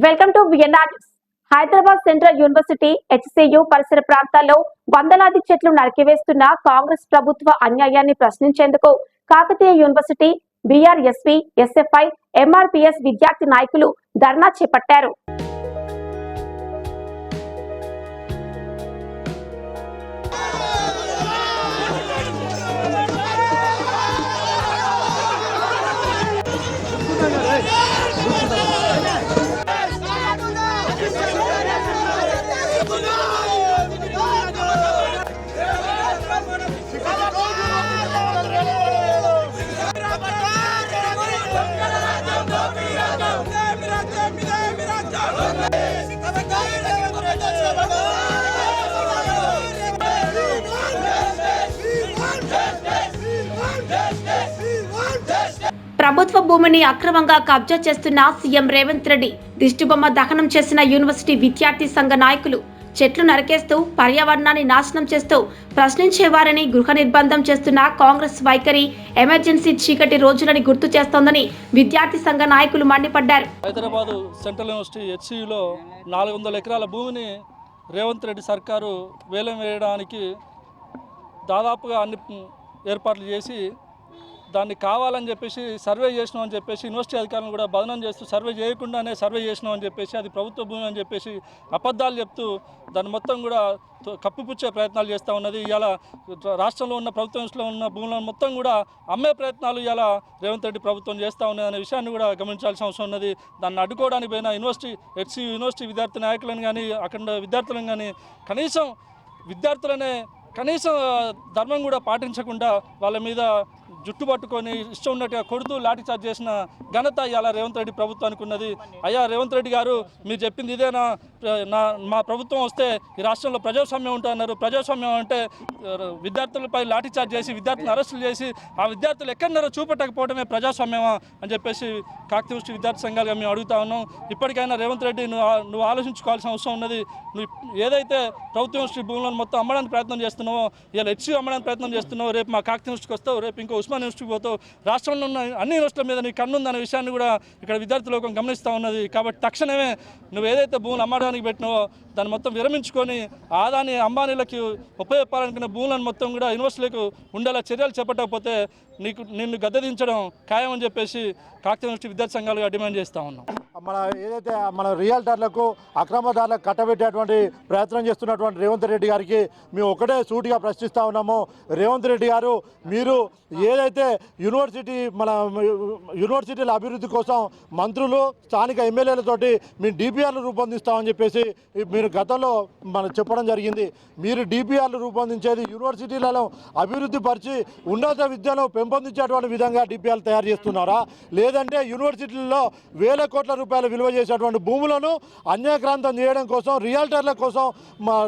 Welcome to VNR news. Hyderabad central university HCU పరిసర ప్రాంతాల్లో వందలాది చెట్లు నరికివేస్తున్న కాంగ్రెస్ ప్రభుత్వ అన్యాయాన్ని ప్రశ్నించేందుకు Kakatiya university BRSP, SFI, MRPS విద్యార్థి నాయకులు ధర్నా చేపట్టారు. ప్రభుత్వ భూమిని అక్రమంగా కబ్జా చేస్తున్న సీఎం రేవంత్ రెడ్డి దిష్టిబొమ్మ దహనం చేసిన యూనివర్సిటీ విద్యార్థి సంఘ నాయకులు చెట్లు నరికేస్తూ పర్యావరణాన్ని నాశనం చేస్తూ ప్రశ్నించేవారని గృహ నిర్బంధం చేస్తున్న కాంగ్రెస్ వైఖరి ఎమర్జెన్సీ చీకటి రోజులని గుర్తు చేస్తోందని విద్యార్థి సంఘ నాయకులు మండిపడ్డారు. హైదరాబాద్ సెంట్రల్ యూనివర్సిటీ హెచ్సియులో 400 ఎకరాల భూమిని రేవంత్ రెడ్డి సర్కారు వేలం వేయడానికి దాదాపుగా అన్ని ఏర్పాట్లు చేసి దాన్ని కావాలని చెప్పేసి సర్వే చేసినామని చెప్పేసి యూనివర్సిటీ అధికారులను కూడా బదనం చేస్తూ సర్వే చేయకుండానే సర్వే చేసినామని చెప్పేసి అది ప్రభుత్వ భూమి అని చెప్పేసి అబద్ధాలు చెప్తూ దాన్ని మొత్తం కూడా కప్పిపుచ్చే ప్రయత్నాలు చేస్తూ ఉన్నది. ఇవాళ రాష్ట్రంలో ఉన్న ప్రభుత్వంలో ఉన్న భూములను మొత్తం కూడా అమ్మే ప్రయత్నాలు ఇవాళ రేవంత్ రెడ్డి ప్రభుత్వం చేస్తూ ఉన్నది అనే విషయాన్ని కూడా గమనించాల్సిన అవసరం ఉన్నది. దాన్ని అడ్డుకోవడానికి పోయిన యూనివర్సిటీ విద్యార్థి నాయకులను కానీ అక్కడ విద్యార్థులను కానీ కనీసం ధర్మం కూడా పాటించకుండా వాళ్ళ మీద జుట్టు పట్టుకొని ఇష్టం ఉన్నట్టుగా కొడుతూ లాఠీ చార్జ్ చేసిన ఘనత ఇవాళ రేవంత్ రెడ్డి ప్రభుత్వానికి ఉన్నది. అయ్యా రేవంత్ రెడ్డి గారు, మీరు చెప్పింది ఇదేనా? మా ప్రభుత్వం వస్తే ఈ రాష్ట్రంలో ప్రజాస్వామ్యం ఉంటున్నారు. ప్రజాస్వామ్యం అంటే విద్యార్థులపై లాఠీ చార్జ్ చేసి విద్యార్థులను అరెస్టులు చేసి ఆ విద్యార్థులు ఎక్కడన్నారో చూపెట్టకపోవడమే ప్రజాస్వామ్యమా అని చెప్పేసి కాకతీయ విద్యార్థి సంఘాలుగా మేము అడుగుతా ఉన్నాం. ఇప్పటికైనా రేవంత్ రెడ్డి నువ్వు ఆలోచించుకోవాల్సిన అవసరం ఉన్నది. నువ్వు ఏదైతే ప్రభుత్వ యూనివర్సిటీ భూములను మొత్తం అమ్మడానికి ప్రయత్నం చేస్తున్నావో, ఇలా హెచ్సియు అమ్మడానికి ప్రయత్నం చేస్తున్నావు, రేపు మా కాకతీయ యూనివర్సిటీకి వస్తావు, రేపు ఇంకో ఉస్మాన్ యూనివర్సిటీకి పోతావు, రాష్ట్రంలో ఉన్న అన్ని యూనివర్సిటీల మీద నీ కన్నుందనే విషయాన్ని కూడా ఇక్కడ విద్యార్థి లోకం గమనిస్తూ ఉన్నది. కాబట్టి తక్షణమే నువ్వు ఏదైతే భూములు అమ్మడానికి పెట్టినావో దాన్ని మొత్తం విరమించుకొని ఆదాని అంబానీలకి ఉపయోగపడాలనుకున్న భూములను మొత్తం కూడా యూనివర్సిటీలకు ఉండేలా చర్యలు చేపట్టకపోతే నిన్ను గద్దెదించడం ఖాయం అని చెప్పేసి కాకతీయ యూనివర్సిటీ విద్యార్థి సంఘాలుగా డిమాండ్ చేస్తూ ఉన్నాం. మన రియల్టర్లకు అక్రమదారులకు కట్టబెట్టేటువంటి ప్రయత్నం చేస్తున్నటువంటి రేవంత్ రెడ్డి గారికి మేము ఒకటే సూటిగా ప్రశ్నిస్తూ ఉన్నాము. రేవంత్ రెడ్డి గారు, మీరు ఏదైతే యూనివర్సిటీల అభివృద్ధి కోసం మంత్రులు, స్థానిక ఎమ్మెల్యేలతోటి మేము డిపిఆర్లు రూపొందిస్తామని చెప్పేసి మీరు గతంలో చెప్పడం జరిగింది. మీరు డిపిఆర్లు రూపొందించేది యూనివర్సిటీలలో అభివృద్ధి పరిచి ఉన్నత విద్యను పెంపొందించేటువంటి విధంగా డిపిఆర్లు తయారు చేస్తున్నారా, లేదంటే యూనివర్సిటీల్లో వేల కోట్ల రూపాయలు విలువ చేసేటువంటి భూములను అన్యాక్రాంతం చేయడం కోసం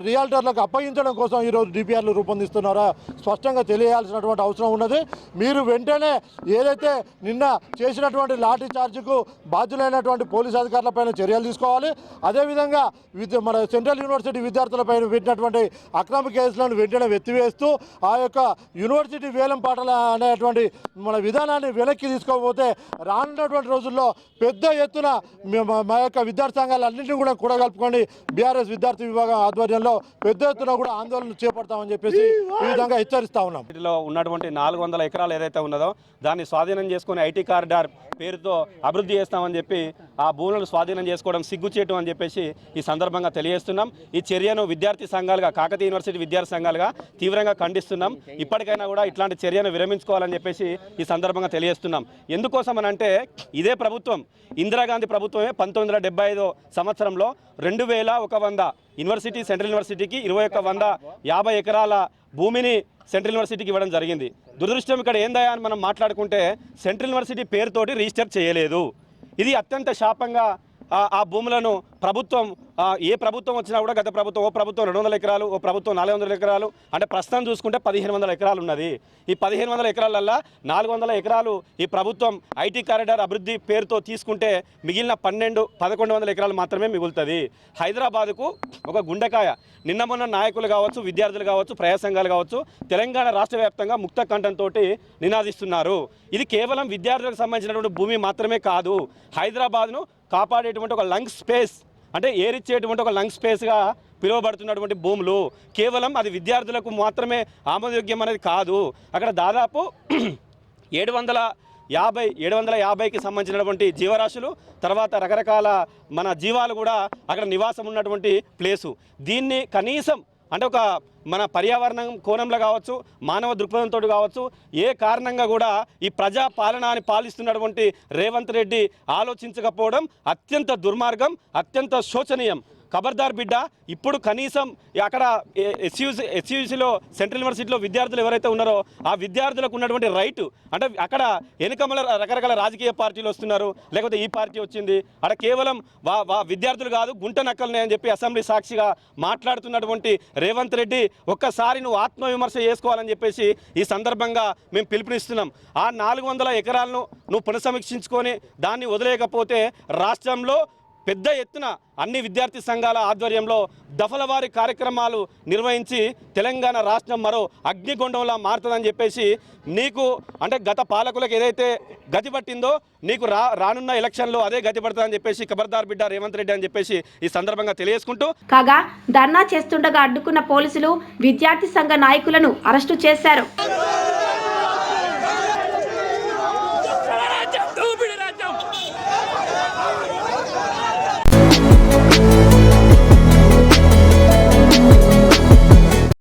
రియల్టర్లకు అప్పగించడం కోసం ఈరోజు డిపిఆర్లు రూపొందిస్తున్నారా స్పష్టంగా తెలియాల్సినటువంటి అవసరం ఉన్నది. మీరు వెంటనే ఏదైతే నిన్న చేసినటువంటి లాఠీ చార్జ్కు బాధ్యులైనటువంటి పోలీసు అధికారులపైన చర్యలు తీసుకోవాలి. అదేవిధంగా మన సెంట్రల్ యూనివర్సిటీ విద్యార్థులపైన పెట్టినటువంటి అక్రమ కేసులను వెంటనే ఎత్తివేస్తూ ఆ యొక్క యూనివర్సిటీ వేలం పాటల అనేటువంటి మన విధానాన్ని వెనక్కి తీసుకోకపోతే రానున్నటువంటి రోజుల్లో పెద్ద ఎత్తున మా యొక్క విద్యార్థి సంఘాలన్నింటినీ కూడా కూడగలుపుకొని బీఆర్ఎస్ విద్యార్థి విభాగం ఆధ్వర్యంలో పెద్ద ఎత్తున కూడా ఆందోళన చేపడతామని చెప్పేసి ఈ విధంగా హెచ్చరిస్తా ఉన్నాం. వీటిలో ఉన్నటువంటి 400 ఎకరాలు ఏదైతే ఉన్నదో దాన్ని స్వాధీనం చేసుకుని ఐటీ కారిడార్ పేరుతో అభివృద్ధి చేస్తామని చెప్పి ఆ భూములను స్వాధీనం చేసుకోవడం సిగ్గుచేటు అని చెప్పేసి ఈ సందర్భంగా తెలియజేస్తున్నాం. ఈ చర్యను విద్యార్థి సంఘాలుగా, కాకతీయ యూనివర్సిటీ విద్యార్థి సంఘాలుగా తీవ్రంగా ఖండిస్తున్నాం. ఇప్పటికైనా కూడా ఇట్లాంటి చర్యను విరమించుకోవాలని చెప్పేసి ఈ సందర్భంగా తెలియజేస్తున్నాం. ఎందుకోసం అని అంటే ఇదే ప్రభుత్వం, ఇందిరాగాంధీ ప్రభుత్వమే 1975 సంవత్సరంలో 2100 యూనివర్సిటీ, సెంట్రల్ యూనివర్సిటీకి 2150 ఎకరాల భూమిని సెంట్రల్ యూనివర్సిటీకి ఇవ్వడం జరిగింది. దురదృష్టం ఇక్కడ ఏందయ్యా అని మనం మాట్లాడుకుంటే సెంట్రల్ యూనివర్సిటీ పేరుతోటి రిజిస్టర్ చేయలేదు. ఇది అత్యంత శాపంగా ఆ భూములను ప్రభుత్వం ఏ ప్రభుత్వం వచ్చినా కూడా గత ప్రభుత్వం ఓ ప్రభుత్వం 200 ఎకరాలు, ఓ ప్రభుత్వం 400 ఎకరాలు, అంటే ప్రస్తుతం చూసుకుంటే 1500 ఎకరాలు ఉన్నది. ఈ 1500 ఎకరాలల్లో 400 ఎకరాలు ఈ ప్రభుత్వం ఐటీ కారిడార్ అభివృద్ధి పేరుతో తీసుకుంటే మిగిలిన 1100 ఎకరాలు మాత్రమే మిగులుతుంది. హైదరాబాద్కు ఒక గుండెకాయ. నిన్న మొన్న నాయకులు కావచ్చు, విద్యార్థులు కావచ్చు, ప్రజా సంఘాలు కావచ్చు, తెలంగాణ రాష్ట్ర వ్యాప్తంగా ముక్త కంఠంతో నినాదిస్తున్నారు. ఇది కేవలం విద్యార్థులకు సంబంధించినటువంటి భూమి మాత్రమే కాదు, హైదరాబాద్ను కాపాడేటువంటి ఒక లంగ్ స్పేస్, అంటే ఏరిచ్చేటువంటి ఒక లంగ్ స్పేస్గా పిలువబడుతున్నటువంటి భూములు. కేవలం అది విద్యార్థులకు మాత్రమే ఆమోదయోగ్యం అనేది కాదు. అక్కడ దాదాపు 750కి సంబంధించినటువంటి జీవరాశులు, తర్వాత రకరకాల మన జీవాలు కూడా అక్కడ నివాసం ఉన్నటువంటి ప్లేసు. దీన్ని కనీసం అంటే ఒక మన పర్యావరణం కోణంలో కావచ్చు, మానవ దృక్పథంతో కావచ్చు, ఏ కారణంగా కూడా ఈ ప్రజా పాలన అని పాలిస్తున్నటువంటి రేవంత్ రెడ్డి ఆలోచించకపోవడం అత్యంత దుర్మార్గం, అత్యంత శోచనీయం. ఖబర్దార్ బిడ్డ, ఇప్పుడు కనీసం అక్కడ ఎస్యూసీలో సెంట్రల్ యూనివర్సిటీలో విద్యార్థులు ఎవరైతే ఉన్నారో ఆ విద్యార్థులకు ఉన్నటువంటి రైటు, అంటే అక్కడ వెనుకమల రకరకాల రాజకీయ పార్టీలు వస్తున్నారు, లేకపోతే ఈ పార్టీ వచ్చింది, అక్కడ కేవలం విద్యార్థులు కాదు గుంట నక్కలనే అని చెప్పి అసెంబ్లీ సాక్షిగా మాట్లాడుతున్నటువంటి రేవంత్ రెడ్డి ఒక్కసారి నువ్వు ఆత్మవిమర్శ చేసుకోవాలని చెప్పేసి ఈ సందర్భంగా మేము పిలుపునిస్తున్నాం. ఆ 400 ఎకరాలను నువ్వు పునఃసమీక్షించుకొని దాన్ని వదిలేయకపోతే రాష్ట్రంలో పెద్ద ఎత్తున అన్ని విద్యార్థి సంఘాల ఆధ్వర్యంలో దఫలవారీ కార్యక్రమాలు నిర్వహించి తెలంగాణ రాష్ట్రం మరో అగ్నిగుండంలా మారుతుందని చెప్పేసి నీకు అంటే గత పాలకులకు ఏదైతే గతి పట్టిందో నీకు రానున్న ఎలక్షన్లో అదే గతి పడుతుందని చెప్పేసి ఖబర్దార్ బిడ్డ రేవంత్ రెడ్డి అని చెప్పేసి ఈ సందర్భంగా తెలియజేసుకుంటూ, కాగా ధర్నా చేస్తుండగా అడ్డుకున్న పోలీసులు విద్యార్థి సంఘ నాయకులను అరెస్టు చేశారు.